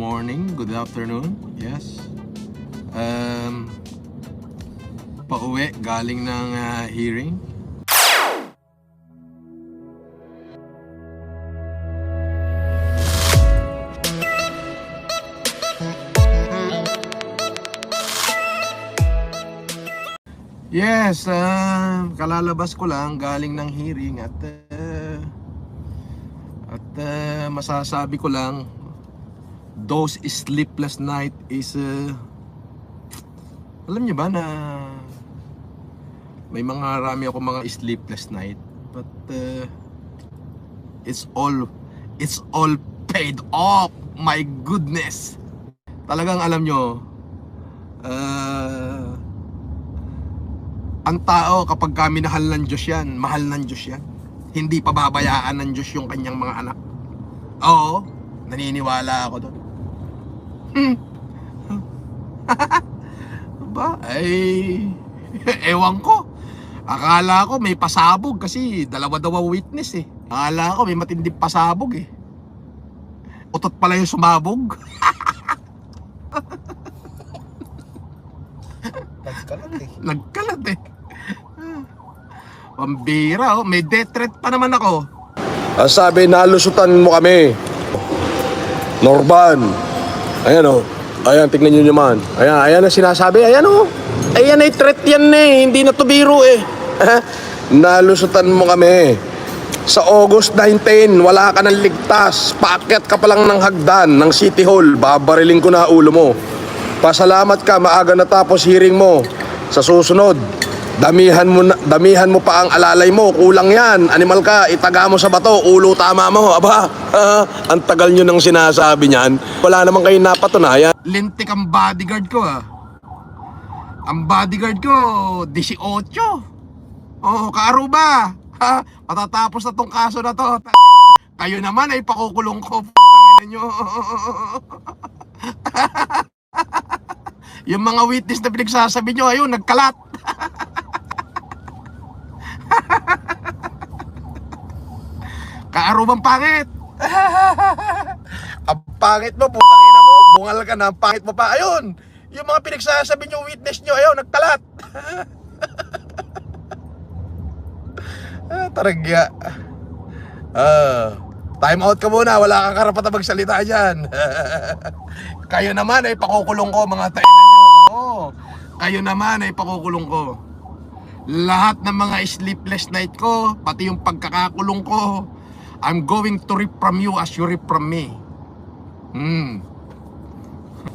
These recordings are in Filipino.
Morning, good afternoon, yes. Pauwi galing ng hearing. Yes, kalalabas ko lang galing ng hearing at masasabi ko lang, those sleepless night is alam niyo ba na may mga rami ako mga sleepless night, but it's all paid off. My goodness, talagang alam nyo, ang tao kapag minahal ng Diyos yan, mahal ng Diyos yan. Hindi pababayaan ng Diyos yung kanyang mga anak. Oo, naniniwala ako doon. Ba? Ay, ewan ko. Akala ko may pasabog kasi dalawa-dawa witness eh. Akala ko may matinding pasabog eh. Utot pala yung sumabog. Nagkalat eh. Pambira oh, may death threat pa naman ako. Sabi, nalusutan mo kami, Norban. Ayan o. Ayan, tignan nyo naman. Ayan ang sinasabi. Ayan o. Ayan ay threat yan eh. Hindi na to biro eh. Nalusutan mo kami. Sa August 19, wala ka ng ligtas. Paakyat ka pa lang ng hagdan ng City Hall. Babariling ko na ulo mo. Pasalamat ka, maaga natapos hearing mo. Sa susunod, damihan mo pa ang alalay mo. Kulang yan. Animal ka, itaga mo sa bato. Ulo tama mo. Aba, ang tagal nyo nang sinasabi niyan. Wala naman kayo napatunayan. Lintik ang bodyguard ko ah. Ang bodyguard ko 18. Oh, Kaaruba. Ha, matatapos na tong kaso na to. Kayo naman ay pakukulong ko. Putangina nyo. Yung mga witness na pinagsasabi nyo, ayun, nagkalat. Kaarubang pangit. Ang pangit mo, putang ina mo. Bungal ka na, ang pangit mo pa. Ayun, yung mga pinagsasabi nyo, witness nyo, ayun, nagkalat. Taragya. Time out ka muna, wala kang karapatan magsalita dyan. Kayo naman ay pakukulong ko, mga tayo nyo. Kayo naman ay pakukulong ko. Lahat ng mga sleepless night ko, pati yung pagkakakulong ko, I'm going to rip from you as you rip from me.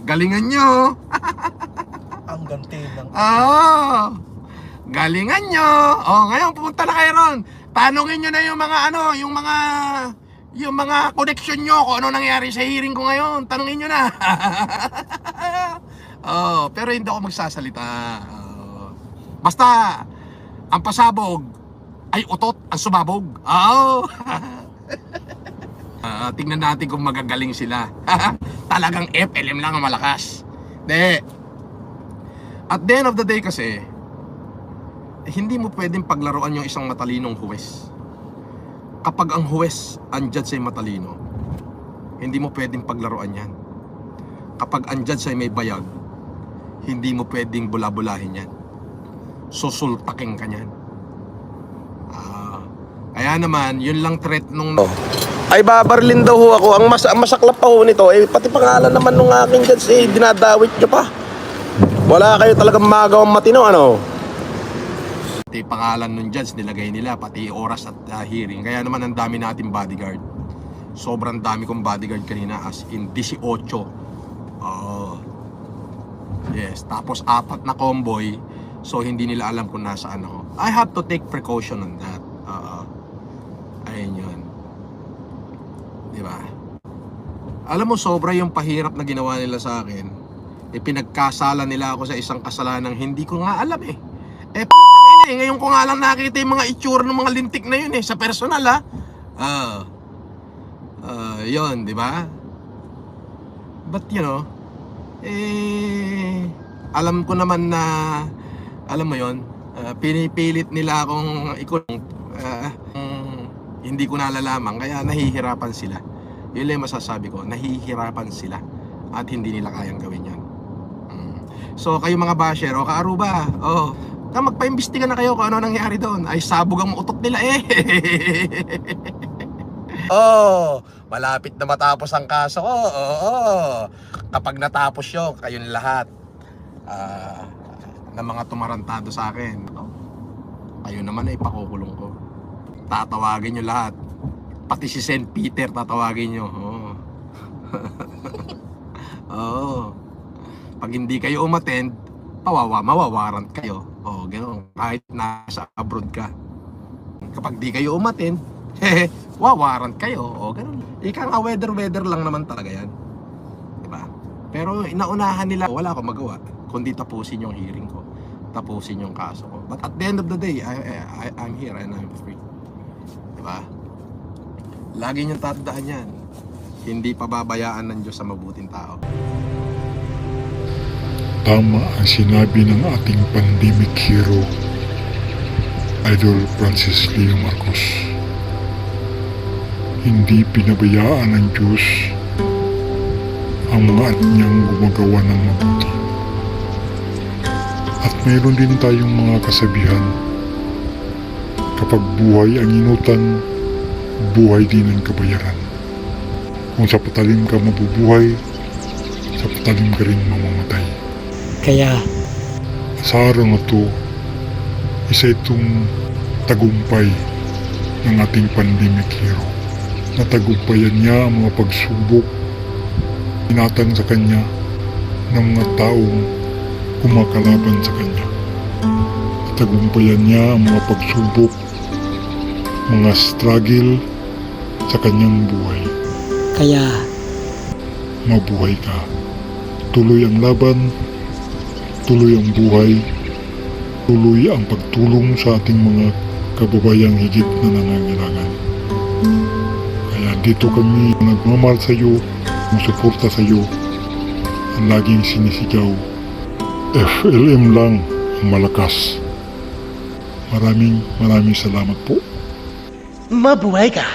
Galingan nyo. Ang ganti ng Galingan nyo. Ngayon pumunta na kayo ron. Tanungin nyo na yung mga connection nyo kung ano nangyari sa hearing ko ngayon. Tanungin nyo na. Pero hindi ako magsasalita. Basta ang pasabog ay utot ang sumabog. Tingnan natin kung magagaling sila. Talagang FLM lang ang malakas. At the end of the day kasi, hindi mo pwedeng paglaruan yung isang matalinong huwes. Kapag ang huwes, ang judge ay matalino, hindi mo pwedeng paglaruan yan. Kapag ang judge ay may bayag, hindi mo pwedeng bula-bulahin yan. Susultaking ka yan. Kaya naman, yun lang threat nung... Ay, babarlin daw ho ako. Ang masaklap pa ho nito, pati pangalan naman nung aking judge, dinadawit nyo pa. Wala kayo talagang magawang matino, ano? Pati pangalan ng judge nilagay nila, pati oras at hearing. Kaya naman ang dami nating bodyguard. Sobrang dami kong bodyguard kanina, as in 18. Yes, tapos 4 na convoy. So hindi nila alam kung nasaan ako. I have to take precaution on that. Ayun yun. Diba? Alam mo, sobra yung pahirap na ginawa nila sa akin. Pinagkasala nila ako sa isang kasalanan hindi ko nga alam eh. Ngayon ko nga lang nakita yung mga itsura ng mga lintik na yun sa personal yun, di ba? But you know, alam ko naman na, alam mo yun, pinipilit nila akong ikulong, hindi ko nalalaman, kaya nahihirapan sila. Yun lang masasabi ko, nahihirapan sila. at hindi nila kayang gawin yan. So kayo mga basher o kaaruba, magpa-imbestiga na kayo kung ano nangyari doon. Ay sabog ang utot nila eh. Malapit na matapos ang kaso ko. Kapag natapos yun, kayong lahat na mga tumarantado sa akin, kayo naman ay pakukulong ko. Tatawagin nyo lahat. Pati si St. Peter tatawagin nyo. Pag hindi kayo umattend, mawawarant kayo. Ganoon. Kahit nasa abroad ka. Kapag di kayo umattend, wawarant kayo. Ganoon. Ika nga weather lang naman talaga yan. Diba? Pero inaunahan nila, wala akong magawa. Kundi tapusin yung hearing ko. Tapusin yung kaso ko. But at the end of the day, I'm here and I'm free. Diba? Lagi niyong tatandaan yan. Hindi pababayaan ng Diyos sa mabuting tao. Tama ang sinabi ng ating pandemic hero, Idol Francis Leo Marcos. Hindi pinabayaan ng Diyos ang mga anak niyang gumagawa ng mabuti. At mayroon din tayong mga kasabihan, kapag buhay ang inutan, buhay din ang kabayaran. Kung sa patalim ka mabubuhay, sa patalim ka rin mamamatay. Kaya Sa araw na to, isa itong tagumpay ng ating pandemic hero. Natagumpayan niya ang mga pagsubok, inatang sa kanya ng mga taong kumakalaban sa kanya. Natagumpayan niya ang mga pagsubok, mga struggle sa kanyang buhay. kaya Mabuhay ka. Tuloy ang laban, tuloy ang buhay, tuloy ang pagtulong sa ating mga kababayang higit na nangangailangan. Kaya dito kami nagmamahal sa iyo, sumusuporta sa iyo, ang laging sinisigaw, FLM lang ang malakas. Maraming salamat po. mabuhay ka.